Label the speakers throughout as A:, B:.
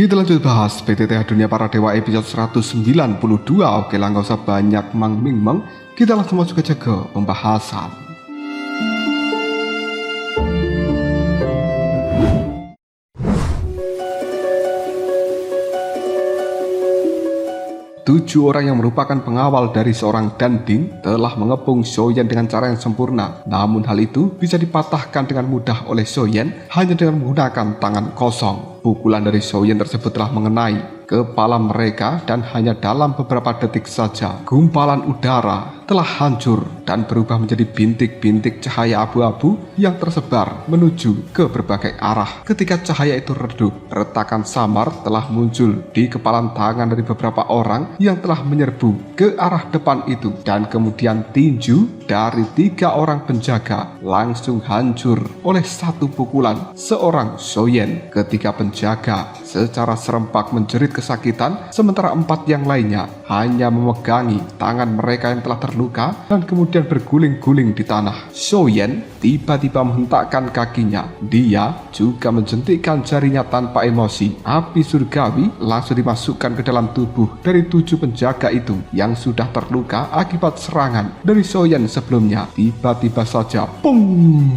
A: Kita lanjut bahas PTTH Dunia Para Dewa episode 192. Oke lah, gak usah banyak mang-ming-mang, kita langsung masuk aja ke pembahasan. Tujuh orang yang merupakan pengawal dari seorang Danding telah mengepung Soyen dengan cara yang sempurna. Namun hal itu bisa dipatahkan dengan mudah oleh Soyen hanya dengan menggunakan tangan kosong. Pukulan dari Soyen tersebut telah mengenai kepala mereka dan hanya dalam beberapa detik saja gumpalan udara telah hancur dan berubah menjadi bintik-bintik cahaya abu-abu yang tersebar menuju ke berbagai arah. Ketika cahaya itu redup, retakan samar telah muncul di kepalan tangan dari beberapa orang yang telah menyerbu ke arah depan itu, dan kemudian tinju dari 3 orang penjaga langsung hancur oleh satu pukulan seorang Soyen. Ketika penjaga secara serempak menjerit kesakitan, sementara 4 yang lainnya hanya memegangi tangan mereka yang telah terluka dan kemudian berguling-guling di tanah. Soyen tiba-tiba menghentakkan kakinya. Dia juga menjentikkan jarinya tanpa emosi. Api surgawi langsung dimasukkan ke dalam tubuh dari 7 penjaga itu yang sudah terluka akibat serangan dari Soyen sebelumnya. Tiba-tiba saja, pung!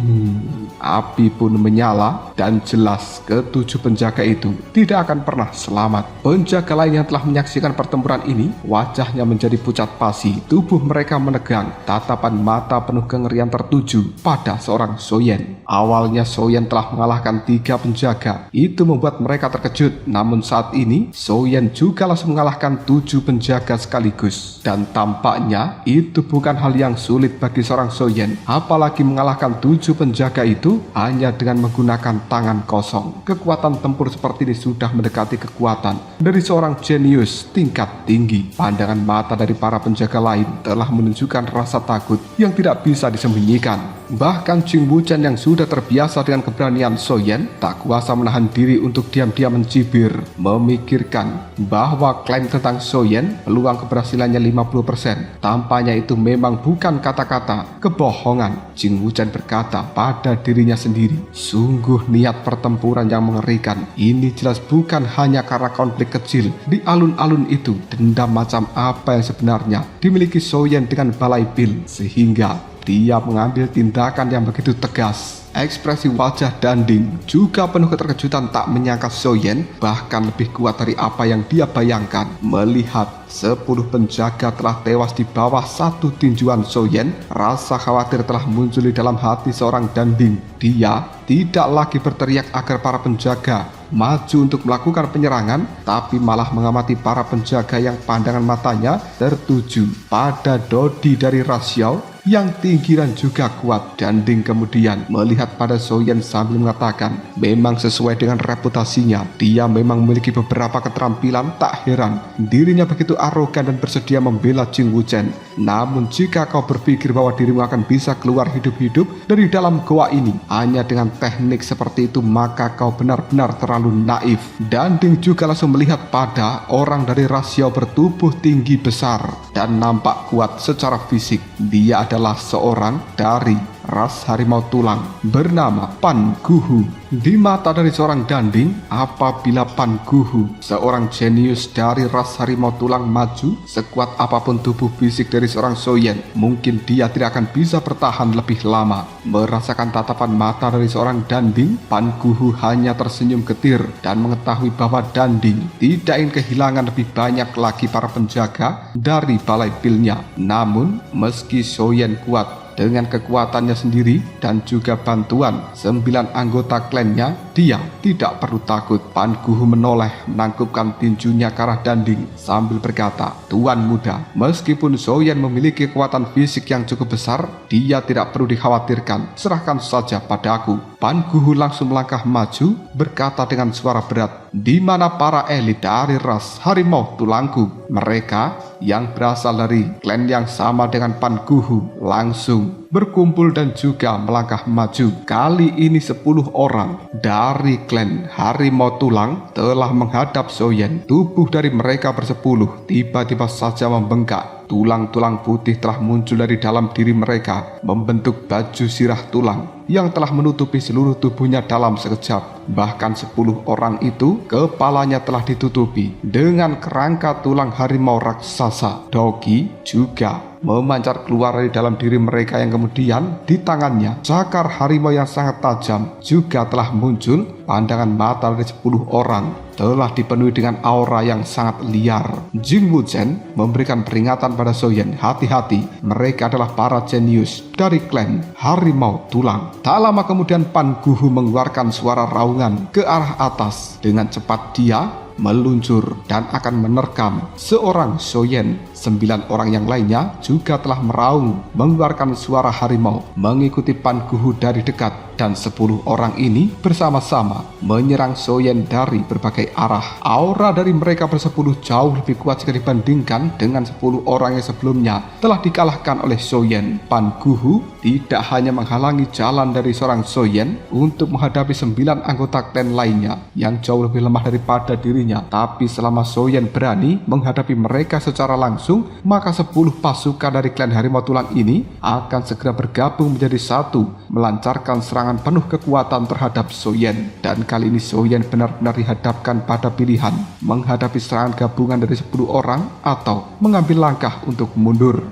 A: Api pun menyala dan jelas ke-7 penjaga itu tidak akan pernah selamat. Penjaga lain yang telah menyaksikan pertempuran ini, wajahnya menjadi pucat pasi, tubuh mereka menegang, tatapan mata penuh kengerian tertuju pada seorang Soyen. Awalnya Soyen telah mengalahkan 3 penjaga, itu membuat mereka terkejut. Namun saat ini Soyen juga langsung mengalahkan 7 penjaga sekaligus, dan tampaknya itu bukan hal yang sulit bagi seorang Soyen, apalagi mengalahkan 7 penjaga itu hanya dengan menggunakan tangan kosong. Kekuatan tempur seperti ini sudah mendekati kekuatan dari seorang jenius tingkat tinggi. Pandangan mata dari para penjaga lain telah menunjukkan rasa takut yang tidak bisa disembunyikan. Bahkan Jing Wuchen yang sudah terbiasa dengan keberanian Soyen tak kuasa menahan diri untuk diam-diam mencibir, memikirkan bahwa klaim tentang Soyen peluang keberhasilannya 50%. Tampaknya itu memang bukan kata-kata kebohongan. Jing Wuchen berkata pada dirinya sendiri, sungguh niat pertempuran yang mengerikan. Ini jelas bukan hanya karena konflik kecil di alun-alun itu. Dendam macam apa yang sebenarnya dimiliki Soyen dengan Balai Bil sehingga dia mengambil tindakan yang begitu tegas. Ekspresi wajah Danding juga penuh keterkejutan, tak menyangka Soyen bahkan lebih kuat dari apa yang dia bayangkan. Melihat 10 penjaga telah tewas di bawah satu tinjuan Soyen, rasa khawatir telah muncul di dalam hati seorang Danding. Dia tidak lagi berteriak agar para penjaga maju untuk melakukan penyerangan, tapi malah mengamati para penjaga yang pandangan matanya tertuju pada Dodi dari Ras Yao yang tinggi dan juga kuat. Danding kemudian melihat pada Soyen sambil mengatakan, memang sesuai dengan reputasinya, dia memang memiliki beberapa keterampilan. Tak heran dirinya begitu arogan dan bersedia membela Jing Wuchen. Namun jika kau berpikir bahwa dirimu akan bisa keluar hidup-hidup dari dalam goa ini hanya dengan teknik seperti itu, maka kau benar-benar terlalu naif. Danding juga langsung melihat pada orang dari Ras Yao bertubuh tinggi besar dan nampak kuat secara fisik. Dia adalah seorang dari ras harimau tulang bernama Pan Guhu. Di mata dari seorang Danding, apabila Pan Guhu, seorang jenius dari ras harimau tulang, maju sekuat apapun tubuh fisik dari seorang Soyen, mungkin dia tidak akan bisa bertahan lebih lama. Merasakan tatapan mata dari seorang Danding, Pan Guhu hanya tersenyum getir dan mengetahui bahwa Danding tidak ingin kehilangan lebih banyak lagi para penjaga dari Balai Bilnya. Namun meski Soyen kuat dengan kekuatannya sendiri dan juga bantuan 9 anggota klannya, dia tidak perlu takut. Pan Guhu menoleh menangkupkan tinjunya ke arah Danding sambil berkata, Tuan muda, meskipun Soyen memiliki kekuatan fisik yang cukup besar, dia tidak perlu dikhawatirkan. Serahkan saja padaku. Pan Guhu langsung melangkah maju berkata dengan suara berat, di mana para elit dari ras harimau tulangku? Mereka yang berasal dari klan yang sama dengan Pan Guhu langsung berkumpul dan juga melangkah maju. Kali ini 10 orang dari klan Harimau Tulang telah menghadap Soyen. Tubuh dari mereka bersepuluh tiba-tiba saja membengkak. Tulang-tulang putih telah muncul dari dalam diri mereka, membentuk baju sirah tulang yang telah menutupi seluruh tubuhnya dalam sekejap. Bahkan 10 orang itu kepalanya telah ditutupi dengan kerangka tulang harimau raksasa. Dogi juga memancar keluar dari dalam diri mereka, yang kemudian di tangannya cakar harimau yang sangat tajam juga telah muncul. Pandangan mata dari 10 orang telah dipenuhi dengan aura yang sangat liar. Jing Wuchen memberikan peringatan pada Soyen, hati-hati, mereka adalah para jenius dari klan Harimau Tulang. Tak lama kemudian Pan Guhu mengeluarkan suara raungan ke arah atas. Dengan cepat dia meluncur dan akan menerkam seorang Soyen. 9 orang yang lainnya juga telah meraung mengeluarkan suara harimau mengikuti Pan Guhu dari dekat, dan 10 orang ini bersama-sama menyerang Soyen dari berbagai arah. Aura dari mereka bersepuluh jauh lebih kuat jika dibandingkan dengan 10 orang yang sebelumnya telah dikalahkan oleh Soyen. Pan Guhu tidak hanya menghalangi jalan dari seorang Soyen untuk menghadapi 9 anggota klan lainnya yang jauh lebih lemah daripada dirinya, tapi selama Soyen berani menghadapi mereka secara langsung, maka 10 pasukan dari klan Harimau Tulang ini akan segera bergabung menjadi satu, melancarkan serangan penuh kekuatan terhadap Soyen. Dan kali ini Soyen benar-benar dihadapkan pada pilihan menghadapi serangan gabungan dari 10 orang atau mengambil langkah untuk mundur.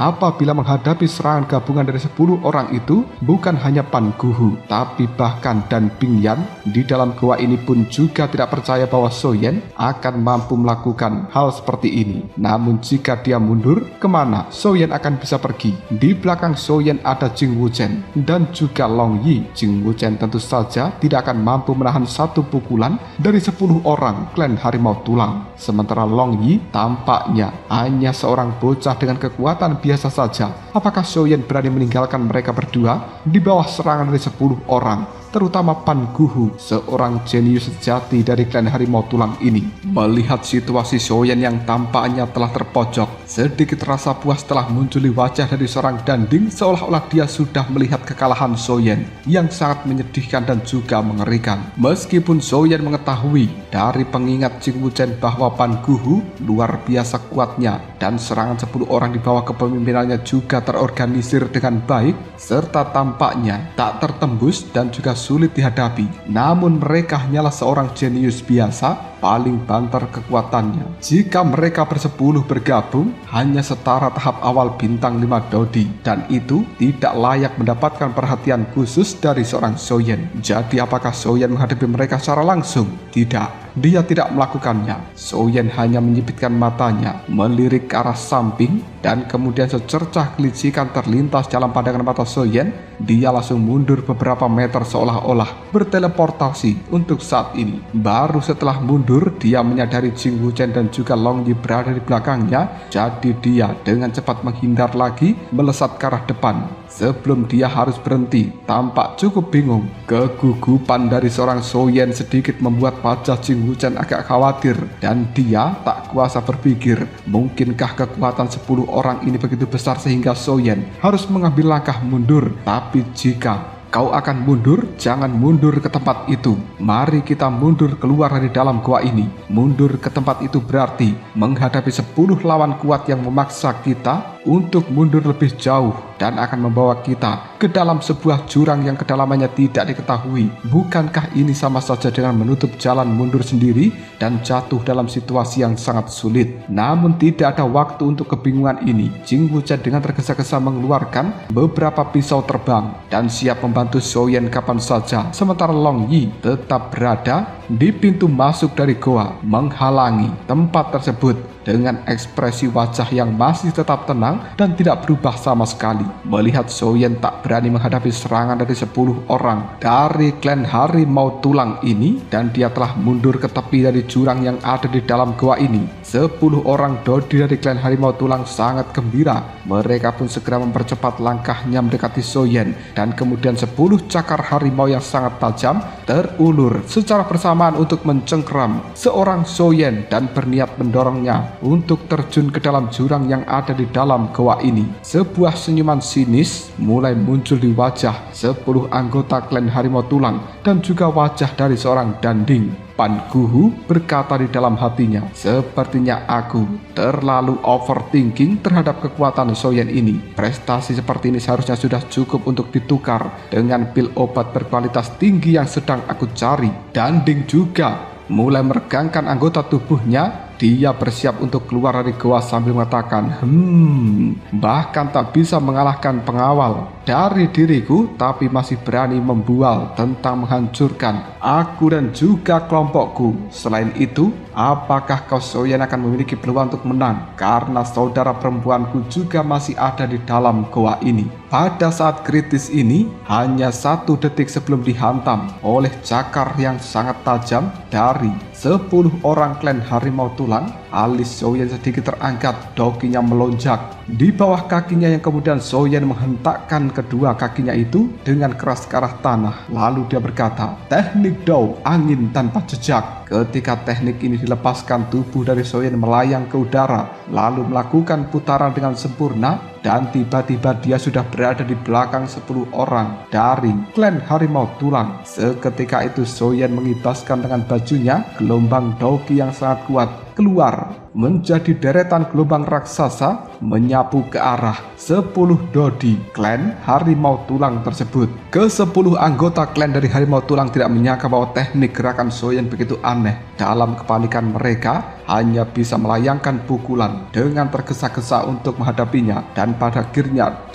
A: Apabila menghadapi serangan gabungan dari 10 orang itu, bukan hanya Pan Guhu, tapi bahkan Dan Bingyan di dalam goa ini pun juga tidak percaya bahwa Soyen akan mampu melakukan hal seperti ini. Namun jika dia mundur, kemana Soyen akan bisa pergi? Di belakang Soyen ada Jing Wuchen dan juga Long Yi. Jing Wuchen tentu saja tidak akan mampu menahan satu pukulan dari 10 orang klan Harimau Tulang. Sementara Long Yi tampaknya hanya seorang bocah dengan kekuatan biasa saja. Apakah Soyen berani meninggalkan mereka berdua di bawah serangan dari 10 orang? Terutama Pan Guhu, seorang jenius sejati dari klan Harimau Tulang ini. Melihat situasi Soyen yang tampaknya telah terpojok, sedikit rasa puas telah muncul di wajah dari seorang Danding, seolah-olah dia sudah melihat kekalahan Soyen yang sangat menyedihkan dan juga mengerikan. Meskipun Soyen mengetahui dari pengingat Jing Wuchen bahwa Pan Guhu luar biasa kuatnya dan serangan 10 orang di bawah kepemimpinannya juga terorganisir dengan baik serta tampaknya tak tertembus dan juga sulit dihadapi, namun mereka hanyalah seorang jenius biasa, paling banter kekuatannya. Jika mereka bersepuluh bergabung, hanya setara tahap awal bintang 5 Dodi, dan itu tidak layak mendapatkan perhatian khusus dari seorang Soyen. Jadi apakah Soyen menghadapi mereka secara langsung? Tidak, dia tidak melakukannya. Soyen hanya menyipitkan matanya, melirik ke arah samping, dan kemudian secercah kelicikan terlintas dalam pandangan mata Soyen. Dia langsung mundur beberapa meter seolah-olah berteleportasi untuk saat ini. Baru setelah mundur, dia menyadari Jing Wuchen dan juga Long Yi berada di belakangnya. Jadi dia dengan cepat menghindar lagi, melesat ke arah depan. Sebelum dia harus berhenti, tampak cukup bingung. Kegugupan dari seorang Soyen sedikit membuat wajah Jing Wuchen agak khawatir, dan dia tak kuasa berpikir, mungkinkah kekuatan 10 orang ini begitu besar sehingga Soyen harus mengambil langkah mundur. Tapi jika kau akan mundur, jangan mundur ke tempat itu. Mari kita mundur keluar dari dalam gua ini. Mundur ke tempat itu berarti menghadapi 10 lawan kuat yang memaksa kita untuk mundur lebih jauh dan akan membawa kita ke dalam sebuah jurang yang kedalamannya tidak diketahui. Bukankah ini sama saja dengan menutup jalan mundur sendiri dan jatuh dalam situasi yang sangat sulit? Namun tidak ada waktu untuk kebingungan ini. Jing Wuchen dengan tergesa-gesa mengeluarkan beberapa pisau terbang dan siap membantu Soyen kapan saja. Sementara Long Yi tetap berada di pintu masuk dari goa, menghalangi tempat tersebut dengan ekspresi wajah yang masih tetap tenang dan tidak berubah sama sekali. Melihat Soyen tak berani menghadapi serangan dari 10 orang dari klan Harimau Tulang ini, dan dia telah mundur ke tepi dari jurang yang ada di dalam goa ini, 10 orang dodi dari klan Harimau Tulang sangat gembira. Mereka pun segera mempercepat langkahnya mendekati Soyen, dan kemudian 10 cakar harimau yang sangat tajam terulur secara bersamaan untuk mencengkeram seorang Soyen dan berniat mendorongnya untuk terjun ke dalam jurang yang ada di dalam goa ini. Sebuah senyuman sinis mulai muncul di wajah 10 anggota klan Harimau Tulang dan juga wajah dari seorang Danding. Pan Guhu berkata di dalam hatinya, sepertinya aku terlalu overthinking terhadap kekuatan Soyen ini. Prestasi seperti ini seharusnya sudah cukup untuk ditukar dengan pil obat berkualitas tinggi yang sedang aku cari. Danding juga mulai meregangkan anggota tubuhnya. Dia bersiap untuk keluar dari goa sambil mengatakan, bahkan tak bisa mengalahkan pengawal dari diriku, tapi masih berani membual tentang menghancurkan aku dan juga kelompokku. Selain itu, apakah kau Soyen akan memiliki peluang untuk menang? Karena saudara perempuanku juga masih ada di dalam goa ini. Pada saat kritis ini, hanya 1 detik sebelum dihantam oleh cakar yang sangat tajam dari 10 orang klan Harimau Tulang, alis Soyen sedikit terangkat, dokinya melonjak di bawah kakinya yang kemudian Soyen menghentakkan kedua kakinya itu dengan keras ke arah tanah. Lalu dia berkata, teknik Dao, angin tanpa jejak. Ketika teknik ini dilepaskan, tubuh dari Soyen melayang ke udara, lalu melakukan putaran dengan sempurna, dan tiba-tiba dia sudah berada di belakang 10 orang dari klan Harimau Tulang. Seketika itu Soyen mengibaskan dengan bajunya gelombang doki yang sangat kuat keluar menjadi deretan gelombang raksasa menyapu ke arah 10 dodi klan Harimau Tulang tersebut. Ke-10 anggota klan dari Harimau Tulang tidak menyangka bahwa teknik gerakan Soyen begitu aneh. Dalam kepanikan mereka hanya bisa melayangkan pukulan dengan tergesa-gesa untuk menghadapinya, dan pada akhirnya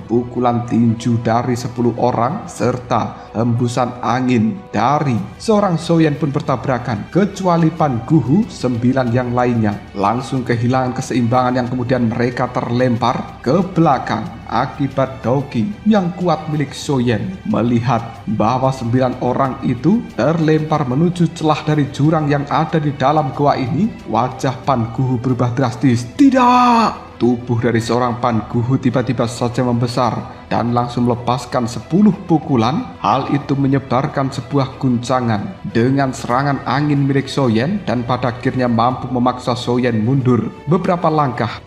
A: pukulan tinju dari 10 orang serta hembusan angin dari seorang Soyen pun bertabrakan. Kecuali Pan Guhu, 9 yang lainnya langsung kehilangan keseimbangan yang kemudian mereka terlempar ke belakang akibat doki yang kuat milik Soyen. Melihat bahwa 9 orang itu terlempar menuju celah dari jurang yang ada di dalam goa ini, wajah Pan Guhu berubah drastis. Tidak! Tubuh dari seorang Pan Guhu tiba-tiba saja membesar dan langsung melepaskan 10 pukulan. Hal itu menyebarkan sebuah guncangan dengan serangan angin milik Soyen, dan pada akhirnya mampu memaksa Soyen mundur beberapa langkah.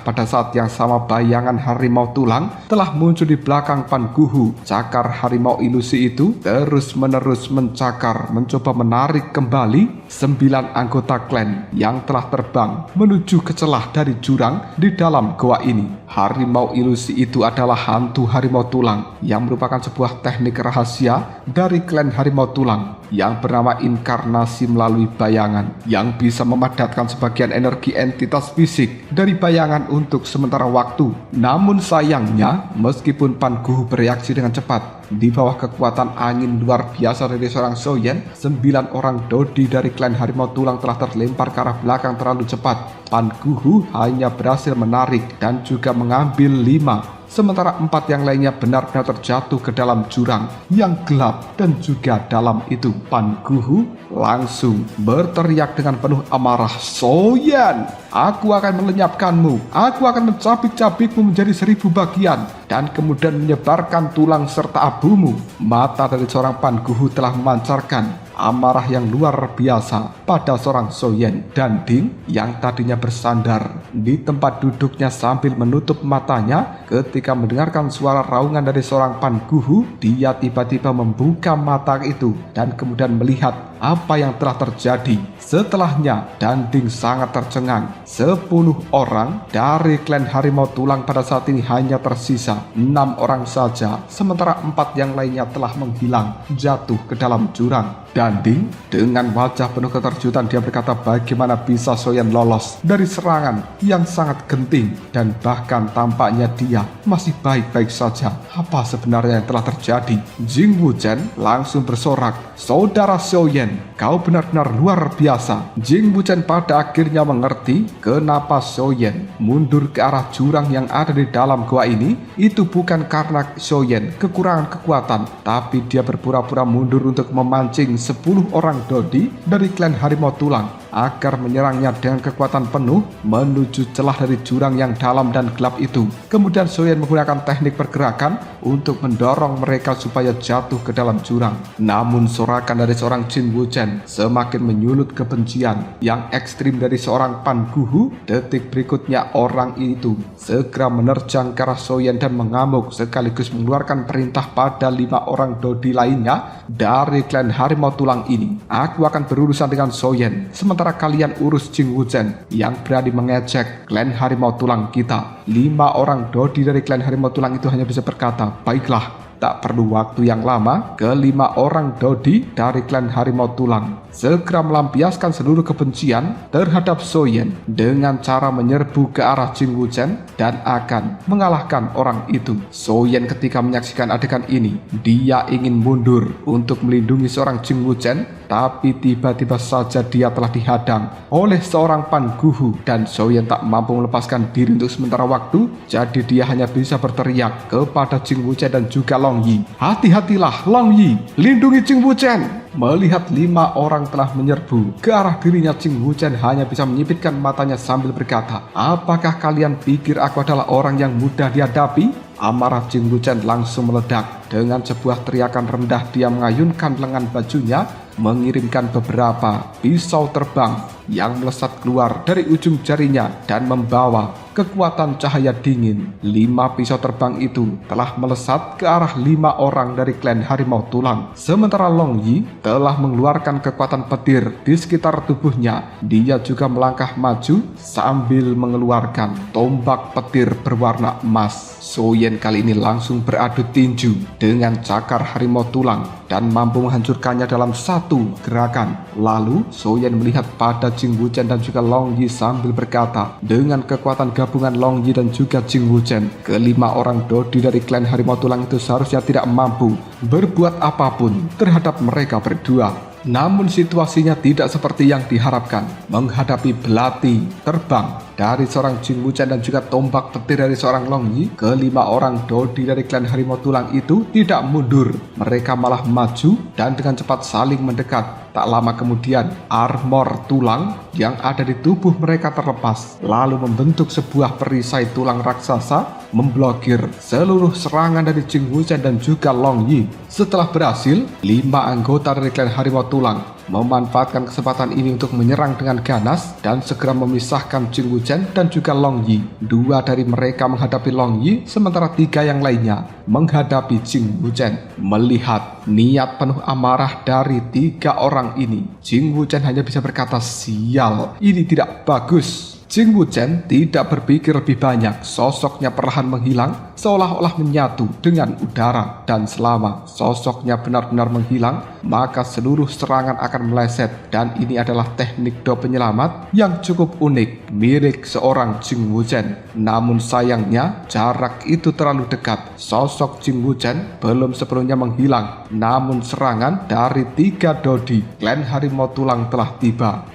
A: Pada saat yang sama, bayangan Harimau Tulang telah muncul di belakang Pan Guhu. Cakar harimau ilusi itu terus-menerus mencakar, mencoba menarik kembali 9 anggota klan yang telah terbang menuju ke celah dari jurang di dalam goa ini. Harimau ilusi itu adalah hantu Harimau Tulang yang merupakan sebuah teknik rahasia dari klan Harimau Tulang yang bernama inkarnasi melalui bayangan, yang bisa memadatkan sebagian energi entitas fisik dari bayangan untuk sementara waktu. Namun sayangnya, meskipun Pan Guhu bereaksi dengan cepat di bawah kekuatan angin luar biasa dari seorang Soyen, 9 orang dodi dari klan Harimau Tulang telah terlempar ke arah belakang terlalu cepat. Pan Guhu hanya berhasil menarik dan juga mengambil 5, sementara 4 yang lainnya benar-benar terjatuh ke dalam jurang yang gelap dan juga dalam itu. Pan Guhu langsung berteriak dengan penuh amarah, "Soyen, aku akan melenyapkanmu, aku akan mencabik-cabikmu menjadi 1000 bagian dan kemudian menyebarkan tulang serta abumu." Mata dari seorang Pan Guhu telah memancarkan amarah yang luar biasa pada seorang Soyen. Danding yang tadinya bersandar di tempat duduknya sambil menutup matanya, ketika mendengarkan suara raungan dari seorang Pan Guhu, dia tiba-tiba membuka mata itu dan kemudian melihat apa yang telah terjadi. Setelahnya, Danding sangat tercengang. 10 orang dari klan Harimau Tulang pada saat ini hanya tersisa 6 orang saja, sementara 4 yang lainnya telah menghilang, jatuh ke dalam jurang. Danding dengan wajah penuh keterjutan dia berkata bagaimana bisa Soyan lolos dari serangan yang sangat genting dan bahkan tampaknya dia masih baik-baik saja. Apa sebenarnya yang telah terjadi? Jing Wuchen langsung bersorak, "Saudara Soyan, kau benar-benar luar biasa." Jing Wuchen pada akhirnya mengerti kenapa Soyan mundur ke arah jurang yang ada di dalam gua ini. Itu bukan karena Soyan kekurangan kekuatan, tapi dia berpura-pura mundur untuk memancing 10 orang Dodi dari klan Harimau Tulang agar menyerangnya dengan kekuatan penuh menuju celah dari jurang yang dalam dan gelap itu. Kemudian Soyan menggunakan teknik pergerakan untuk mendorong mereka supaya jatuh ke dalam jurang. Namun sorakan dari seorang Jing Wuchen semakin menyulut kebencian yang ekstrim dari seorang Pan Guhu. Detik berikutnya orang itu segera menerjang ke arah Soyan dan mengamuk sekaligus mengeluarkan perintah pada 5 orang Dodi lainnya dari klan Harimau Tulang ini. "Aku akan berurusan dengan Soyan, sementara kalian urus Jing Wuchen yang berani mengejek klan Harimau Tulang kita." 5 orang Dodi dari klan Harimau Tulang itu hanya bisa berkata, "Baiklah." Tak perlu waktu yang lama, ke-5 orang Dodi dari klan Harimau Tulang segera melampiaskan seluruh kebencian terhadap Soyan dengan cara menyerbu ke arah Jing Wuchen dan akan mengalahkan orang itu. Soyan ketika menyaksikan adegan ini, dia ingin mundur untuk melindungi seorang Jing Wuchen, tapi tiba-tiba saja dia telah dihadang oleh seorang Pan Guhu dan Soyan tak mampu melepaskan diri untuk sementara waktu, jadi dia hanya bisa berteriak kepada Jing Wuchen dan juga Long Yi, "Hati-hatilah Long Yi, lindungi Jing Wuchen." Melihat 5 orang telah menyerbu ke arah dirinya, Jing Wuchen hanya bisa menyipitkan matanya sambil berkata, "Apakah kalian pikir aku adalah orang yang mudah dihadapi?" Amarah Jing Wuchen langsung meledak. Dengan sebuah teriakan rendah dia mengayunkan lengan bajunya, mengirimkan beberapa pisau terbang yang melesat keluar dari ujung jarinya dan membawa kekuatan cahaya dingin. 5 pisau terbang itu telah melesat ke arah 5 orang dari klan Harimau Tulang. Sementara Long Yi telah mengeluarkan kekuatan petir di sekitar tubuhnya. Dia juga melangkah maju sambil mengeluarkan tombak petir berwarna emas. Soyan kali ini langsung beradu tinju dengan cakar Harimau Tulang dan mampu menghancurkannya dalam satu gerakan. Lalu Soyan melihat pada Jing Wuchen dan juga Long Yi sambil berkata, dengan kekuatan gabungan Long Yi dan juga Jing Wuchen, ke-5 orang Dodi dari klan Harimau Tulang itu seharusnya tidak mampu berbuat apapun terhadap mereka berdua. Namun situasinya tidak seperti yang diharapkan. Menghadapi belati terbang dari seorang Jing Wuchen dan juga tombak petir dari seorang Long Yi, ke-5 orang Dodi dari klan Harimau Tulang itu tidak mundur. Mereka malah maju dan dengan cepat saling mendekat. Tak lama kemudian, armor tulang yang ada di tubuh mereka terlepas, lalu membentuk sebuah perisai tulang raksasa memblokir seluruh serangan dari Jing Wuchen dan juga Long Yi. Setelah berhasil, 5 anggota dari klan Harimau Tulang memanfaatkan kesempatan ini untuk menyerang dengan ganas dan segera memisahkan Jing Wuchen dan juga Long Yi. 2 dari mereka menghadapi Long Yi, sementara 3 yang lainnya menghadapi Jing Wuchen. Melihat niat penuh amarah dari 3 orang ini, Jing Wuchen hanya bisa berkata, "Sial, ini tidak bagus." Jing Wuchen tidak berpikir lebih banyak. Sosoknya perlahan menghilang, seolah-olah menyatu dengan udara. Dan selama sosoknya benar-benar menghilang, maka seluruh serangan akan meleset. Dan ini adalah teknik do penyelamat yang cukup unik, milik seorang Jing Wuchen. Namun sayangnya, jarak itu terlalu dekat. Sosok Jing Wuchen belum sepenuhnya menghilang. Namun serangan dari 3 Dodi klan Harimau Tulang telah tiba.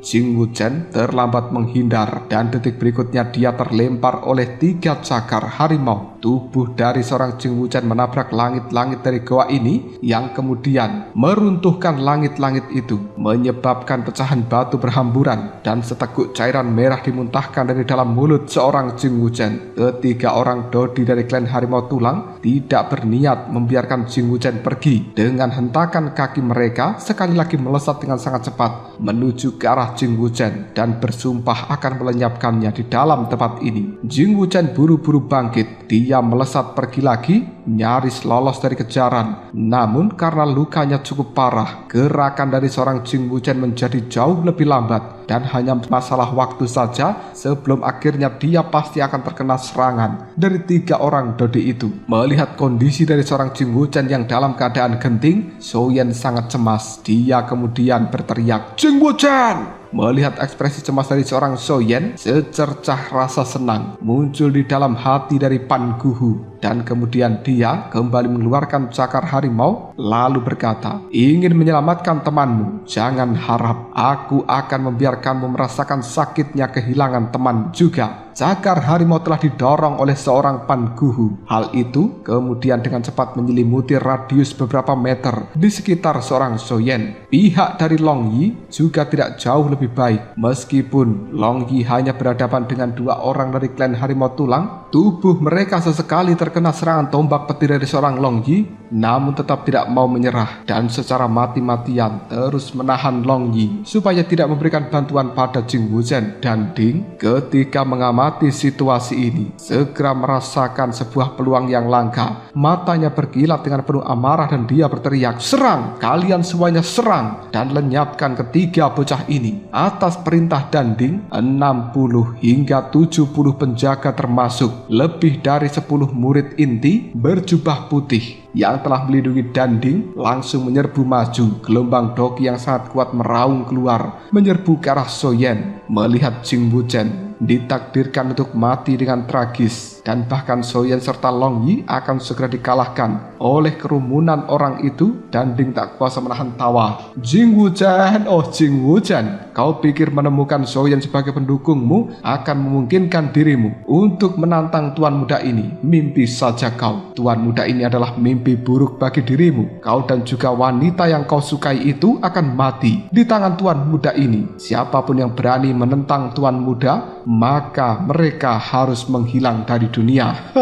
A: Jing Wuchen terlambat menghindar dan detik berikutnya dia terlempar oleh 3 cakar harimau. Tubuh dari seorang Jing Wuchen menabrak langit-langit dari goa ini yang kemudian meruntuhkan langit-langit itu, menyebabkan pecahan batu berhamburan dan seteguk cairan merah dimuntahkan dari dalam mulut seorang Jing Wuchen. Ketiga orang Dodi dari klan Harimau Tulang tidak berniat membiarkan Jing Wuchen pergi. Dengan hentakan kaki mereka sekali lagi melesat dengan sangat cepat menuju ke arah Jing Wuchen dan bersumpah akan melenyapkannya di dalam tempat ini. Jing Wuchen buru-buru bangkit. Dia melesat pergi lagi, nyaris lolos dari kejaran. Namun karena lukanya cukup parah, gerakan dari seorang Jing Wuchen menjadi jauh lebih lambat. dan hanya masalah waktu saja sebelum akhirnya dia pasti akan terkena serangan dari 3 orang Dodi itu. Melihat kondisi dari seorang Jing Wuchen yang dalam keadaan genting, Soyen sangat cemas. Dia kemudian berteriak, "Jing Wuchen!" Melihat ekspresi cemas dari seorang Soyen, secercah rasa senang muncul di dalam hati dari Pan Guhu. Dan kemudian dia kembali mengeluarkan cakar harimau lalu berkata, "Ingin menyelamatkan temanmu, jangan harap aku akan membiarkanmu merasakan sakitnya kehilangan teman juga." Cakar harimau telah didorong oleh seorang Pan Guhu. Hal itu kemudian dengan cepat menyelimuti radius beberapa meter di sekitar seorang Soyen. Pihak dari Long Yi juga tidak jauh lebih baik. Meskipun Long Yi hanya berhadapan dengan 2 orang dari klan harimau tulang, tubuh mereka sesekali terkena serangan tombak petir dari seorang Long Yi, namun tetap tidak mau menyerah dan secara mati-matian terus menahan Long Yi supaya tidak memberikan bantuan pada Jing Wuchen. Dan Ding ketika mengamati situasi ini segera merasakan sebuah peluang yang langka. Matanya berkilat dengan penuh amarah dan dia berteriak, "Serang! Kalian semuanya serang dan lenyapkan ketiga bocah ini." Atas perintah Danding, 60 hingga 70 penjaga termasuk lebih dari 10 murid inti berjubah putih yang telah melindungi Danding langsung menyerbu maju. Gelombang doki yang sangat kuat meraung keluar menyerbu ke arah Soyen. Melihat Jing Wuchen ditakdirkan untuk mati dengan tragis, dan bahkan Soyen serta Long Yi akan segera dikalahkan oleh kerumunan orang itu, Danding tak kuasa menahan tawa. "Jing Wuchen, oh Jing Wuchen, kau pikir menemukan Soyen sebagai pendukungmu akan memungkinkan dirimu untuk menantang tuan muda ini? Mimpi saja kau. Tuan muda ini adalah mimpi buruk bagi dirimu. Kau dan juga wanita yang kau sukai itu akan mati di tangan tuan muda ini. Siapapun yang berani menentang tuan muda, maka mereka harus menghilang dari dunia."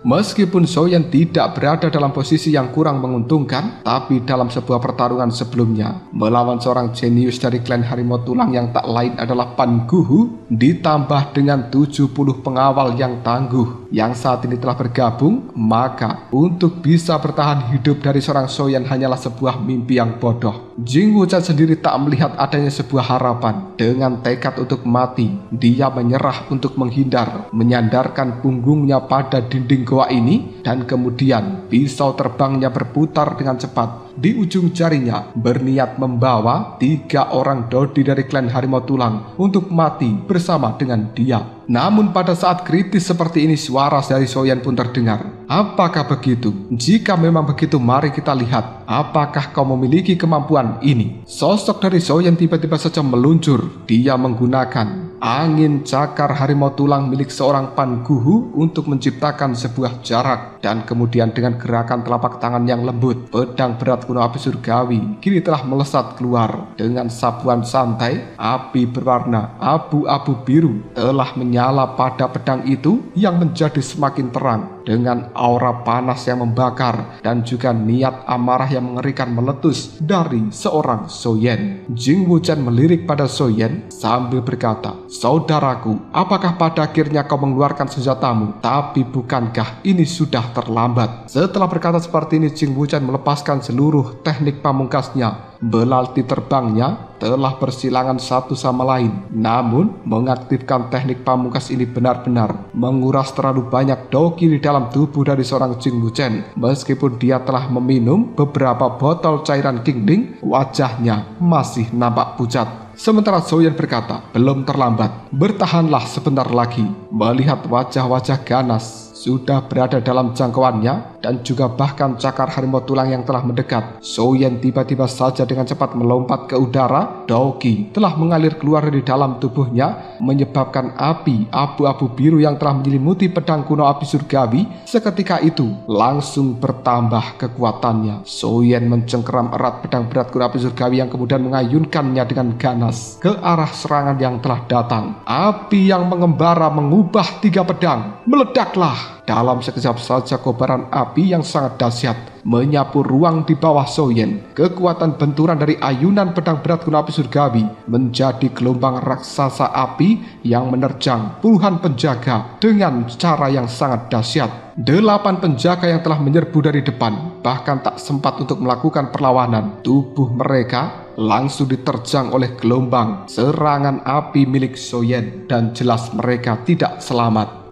A: Meskipun Soyen tidak berada dalam posisi yang kurang menguntungkan, tapi dalam sebuah pertarungan sebelumnya melawan seorang jenius dari klan harimau tulang yang tak lain adalah Pan Guhu, ditambah dengan 70 pengawal yang tangguh yang saat ini telah bergabung, maka untuk bisa bertahan hidup dari seorang Soyen hanyalah sebuah mimpi yang bodoh. Jing Wuchen sendiri tak melihat adanya sebuah harapan. Dengan tekad untuk mati, dia menyerah untuk menghindar, menyandarkan punggungnya pada dinding goa ini, dan kemudian pisau terbangnya berputar dengan cepat di ujung jarinya, berniat membawa 3 orang Dodi dari klan harimau tulang untuk mati bersama dengan dia. Namun pada saat kritis seperti ini, suara dari Soyen pun terdengar. "Apakah begitu? Jika memang begitu, mari kita lihat apakah kau memiliki kemampuan ini." Sosok dari Soyen tiba-tiba saja meluncur. Dia menggunakan angin cakar harimau tulang milik seorang Pan Guhu untuk menciptakan sebuah jarak, dan kemudian dengan gerakan telapak tangan yang lembut, pedang berat kuno api surgawi kini telah melesat keluar. Dengan sapuan santai, api berwarna abu-abu biru telah menyala pada pedang itu yang menjadi semakin terang dengan aura panas yang membakar dan juga niat amarah yang mengerikan meletus dari seorang Soyen. Jing Wuchen melirik pada Soyen sambil berkata, "Saudaraku, apakah pada akhirnya kau mengeluarkan senjatamu? Tapi bukankah ini sudah terlambat?" Setelah berkata seperti ini, Jing Wuchen melepaskan seluruh teknik pamungkasnya. Belalti terbangnya telah bersilangan satu sama lain. Namun mengaktifkan teknik pamungkas ini benar-benar menguras terlalu banyak doki di dalam tubuh dari seorang Jing Wuchen. Meskipun dia telah meminum beberapa botol cairan Qingling, wajahnya masih nampak pucat. Sementara Soyen berkata, "Belum terlambat, bertahanlah sebentar lagi." Melihat wajah-wajah ganas sudah berada dalam jangkauannya dan juga bahkan cakar harimau tulang yang telah mendekat, Soyen tiba-tiba saja dengan cepat melompat ke udara. Doki telah mengalir keluar dari dalam tubuhnya, menyebabkan api abu-abu biru yang telah menyelimuti pedang kuno api surgawi seketika itu langsung bertambah kekuatannya. Soyen mencengkeram erat pedang berat kuno api surgawi yang kemudian mengayunkannya dengan ganas ke arah serangan yang telah datang. Api yang mengembara mengubah 3 pedang. Meledaklah! pecah. Dalam sekejap saja kobaran api yang sangat dahsyat menyapu ruang di bawah Soyen. Kekuatan benturan dari ayunan pedang berat kuno api surgawi menjadi gelombang raksasa api yang menerjang puluhan penjaga dengan cara yang sangat dahsyat. 8 penjaga yang telah menyerbu dari depan bahkan tak sempat untuk melakukan perlawanan. Tubuh mereka langsung diterjang oleh gelombang serangan api milik Soyen dan jelas mereka tidak selamat.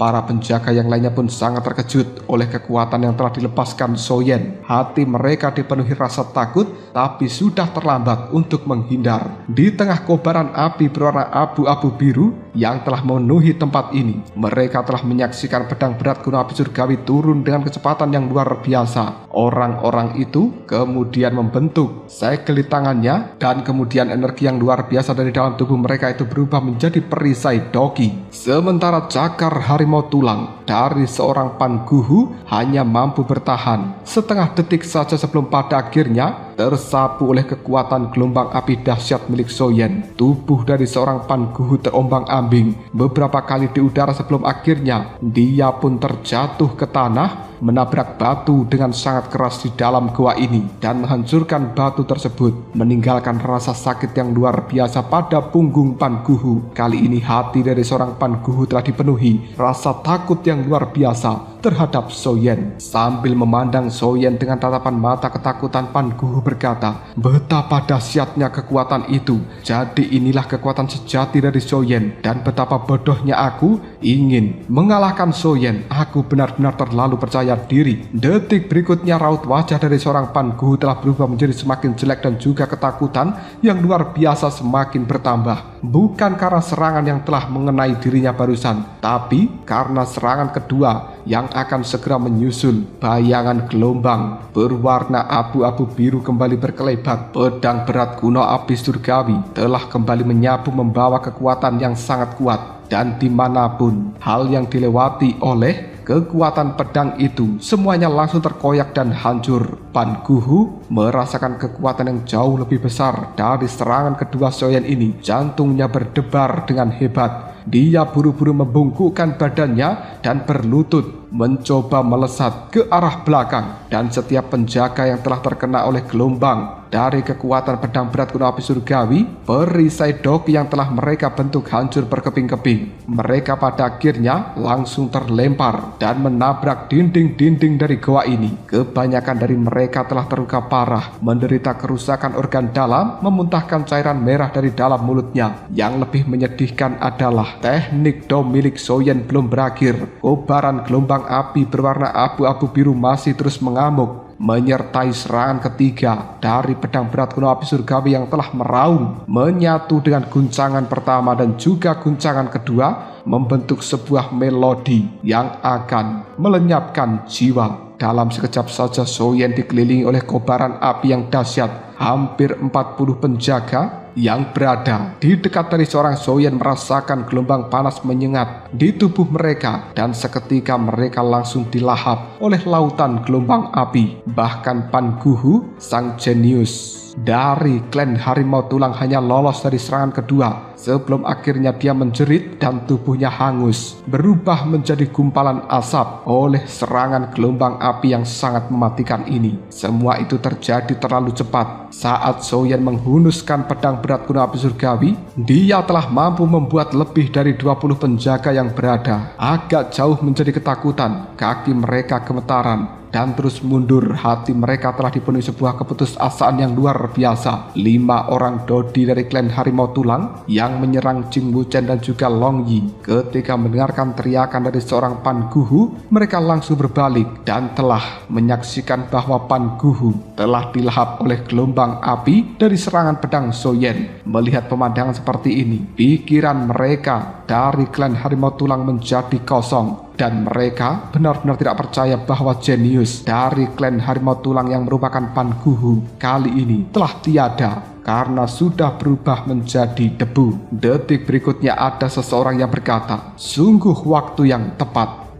A: Para penjaga yang lainnya pun sangat terkejut oleh kekuatan yang telah dilepaskan Soyen. Hati mereka dipenuhi rasa takut, tapi sudah terlambat untuk menghindar. Di tengah kobaran api berwarna abu-abu biru yang telah memenuhi tempat ini, mereka telah menyaksikan pedang berat kuno api surgawi turun dengan kecepatan yang luar biasa. Orang-orang itu kemudian membentuk segel di tangannya, dan kemudian energi yang luar biasa dari dalam tubuh mereka itu berubah menjadi perisai doki. Sementara cakar harimau tulang dari seorang Panguhu hanya mampu bertahan setengah detik saja sebelum pada akhirnya tersapu oleh kekuatan gelombang api dahsyat milik Soyen. Tubuh dari seorang Panguhu terombang-ambing beberapa kali di udara sebelum akhirnya dia pun terjatuh ke tanah, menabrak batu dengan sangat keras di dalam gua ini dan menghancurkan batu tersebut, meninggalkan rasa sakit yang luar biasa pada punggung Panguhu. Kali ini hati dari seorang Panguhu telah dipenuhi rasa takut yang luar biasa terhadap Soyen. Sambil memandang Soyen dengan tatapan mata ketakutan, Panguhu berkata, betapa dahsyatnya kekuatan itu. Jadi inilah kekuatan sejati dari Soyen, dan betapa bodohnya aku ingin mengalahkan Soyen. Aku benar-benar terlalu percaya diri. Detik berikutnya raut wajah dari seorang Panguhu telah berubah menjadi semakin jelek dan juga ketakutan yang luar biasa semakin bertambah. Bukan karena serangan yang telah mengenai dirinya barusan, tapi karena serangan kedua yang akan segera menyusul. Bayangan gelombang berwarna abu-abu biru kembali berkelebat. Pedang berat kuno api surgawi telah kembali menyapu membawa kekuatan yang sangat kuat, dan dimanapun hal yang dilewati oleh kekuatan pedang itu semuanya langsung terkoyak dan hancur. Panguhu merasakan kekuatan yang jauh lebih besar dari serangan kedua Soyen ini. Jantungnya berdebar dengan hebat. Dia buru-buru membungkukkan badannya dan berlutut mencoba melesat ke arah belakang, dan setiap penjaga yang telah terkena oleh gelombang dari kekuatan pedang berat kuno api surgawi, perisai doki yang telah mereka bentuk hancur berkeping-keping. Mereka pada akhirnya langsung terlempar dan menabrak dinding-dinding dari goa ini. Kebanyakan dari mereka telah terluka parah, menderita kerusakan organ dalam, memuntahkan cairan merah dari dalam mulutnya. Yang lebih menyedihkan adalah teknik dom milik Soyen belum berakhir. Kobaran gelombang api berwarna abu-abu biru masih terus mengamuk, menyertai serangan ketiga dari pedang berat kuno api surgawi yang telah meraung, menyatu dengan guncangan pertama dan juga guncangan kedua, membentuk sebuah melodi yang akan melenyapkan jiwa. Dalam sekejap saja Soyen dikelilingi oleh kobaran api yang dahsyat. Hampir 40 penjaga yang berada di dekat dari seorang Soyen merasakan gelombang panas menyengat di tubuh mereka, dan seketika mereka langsung dilahap oleh lautan gelombang api. Bahkan Panguhu, sang jenius dari klan harimau tulang, hanya lolos dari serangan kedua sebelum akhirnya dia menjerit dan tubuhnya hangus, berubah menjadi gumpalan asap oleh serangan gelombang api yang sangat mematikan ini. Semua itu terjadi terlalu cepat. Saat Soyen menghunuskan pedang berat kuno api surgawi, dia telah mampu membuat lebih dari 20 penjaga yang berada agak jauh menjadi ketakutan. Kaki mereka gemetaran dan terus mundur. Hati mereka telah dipenuhi sebuah keputusasaan yang luar biasa. 5 orang dodi dari klan harimau tulang yang menyerang Jing Wuchen dan juga Long Yi, ketika mendengarkan teriakan dari seorang Panguhu, mereka langsung berbalik dan telah menyaksikan bahwa Panguhu telah dilahap oleh gelombang api dari serangan pedang Soyen. Melihat pemandangan seperti ini, pikiran mereka dari klan harimau tulang menjadi kosong, dan mereka benar-benar tidak percaya bahwa jenius dari klan harimau tulang yang merupakan Panguhu kali ini telah tiada karena sudah berubah menjadi debu. Detik berikutnya ada seseorang yang berkata, sungguh waktu yang tepat.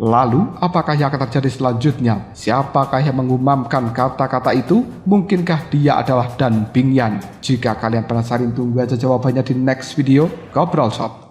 A: Lalu, apakah yang akan terjadi selanjutnya? Siapakah yang mengumumkan kata-kata itu? Mungkinkah dia adalah Dan Bingyan? Jika kalian penasaran, tunggu aja jawabannya di next video Ngobrol Shop.